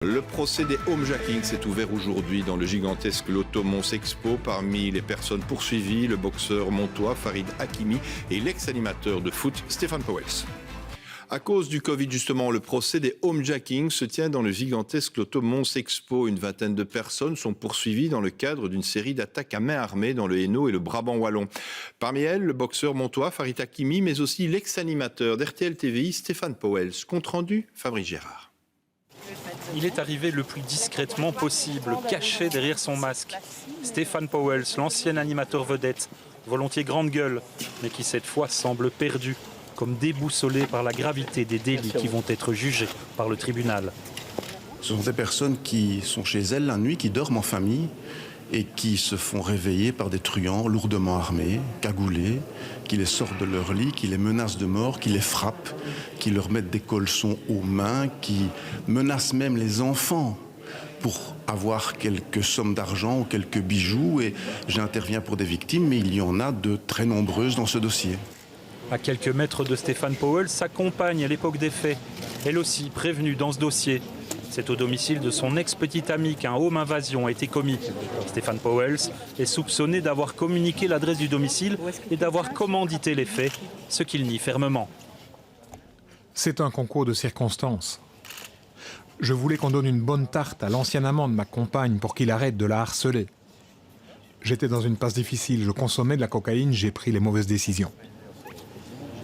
Le procès des homejacking s'est ouvert aujourd'hui dans le gigantesque Loto Mons Expo. Parmi les personnes poursuivies, le boxeur montois Farid Hakimi et l'ex-animateur de foot Stéphane Pauwels. À cause du Covid, justement, le procès des homejacking se tient dans le gigantesque Loto Mons Expo. Une vingtaine de personnes sont poursuivies dans le cadre d'une série d'attaques à main armée dans le Hainaut et le Brabant wallon. Parmi elles, le boxeur montois Farid Hakimi, mais aussi l'ex-animateur d'RTL TVI Stéphane Pauwels. Compte rendu, Fabrice Gérard. Il est arrivé le plus discrètement possible, caché derrière son masque. Stéphane Pauwels, l'ancien animateur vedette, volontiers grande gueule, mais qui cette fois semble perdu, comme déboussolé par la gravité des délits qui vont être jugés par le tribunal. Ce sont des personnes qui sont chez elles la nuit, qui dorment en famille et qui se font réveiller par des truands lourdement armés, cagoulés, qui les sortent de leur lit, qui les menacent de mort, qui les frappent, qui leur mettent des colsons aux mains, qui menacent même les enfants pour avoir quelques sommes d'argent ou quelques bijoux. Et j'interviens pour des victimes, mais il y en a de très nombreuses dans ce dossier. À quelques mètres de Stéphane Pauwels, sa compagne à l'époque des faits, elle aussi prévenue dans ce dossier. C'est au domicile de son ex-petite amie qu'un home invasion a été commis. Stéphane Pauwels est soupçonné d'avoir communiqué l'adresse du domicile et d'avoir commandité les faits, ce qu'il nie fermement. C'est un concours de circonstances. Je voulais qu'on donne une bonne tarte à l'ancien amant de ma compagne pour qu'il arrête de la harceler. J'étais dans une passe difficile, je consommais de la cocaïne, j'ai pris les mauvaises décisions.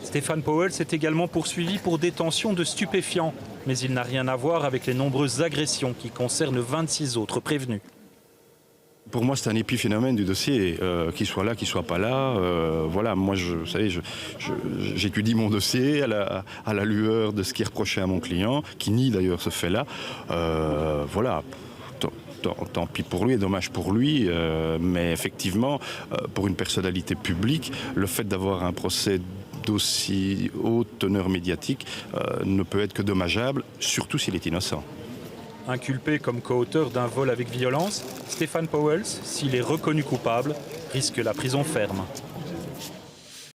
Stéphane Pauwels est également poursuivi pour détention de stupéfiants, mais il n'a rien à voir avec les nombreuses agressions qui concernent 26 autres prévenus. Pour moi, c'est un épiphénomène du dossier, qu'il soit là, qu'il soit pas là. Voilà, moi, vous savez, j'étudie mon dossier à la lueur de ce qui est reproché à mon client, qui nie d'ailleurs ce fait-là. Voilà. Tant pis pour lui et dommage pour lui, mais effectivement, pour une personnalité publique, le fait d'avoir un procès d'aussi haute teneur médiatique ne peut être que dommageable, surtout s'il est innocent. Inculpé comme co-auteur d'un vol avec violence, Stéphane Pauwels, s'il est reconnu coupable, risque la prison ferme.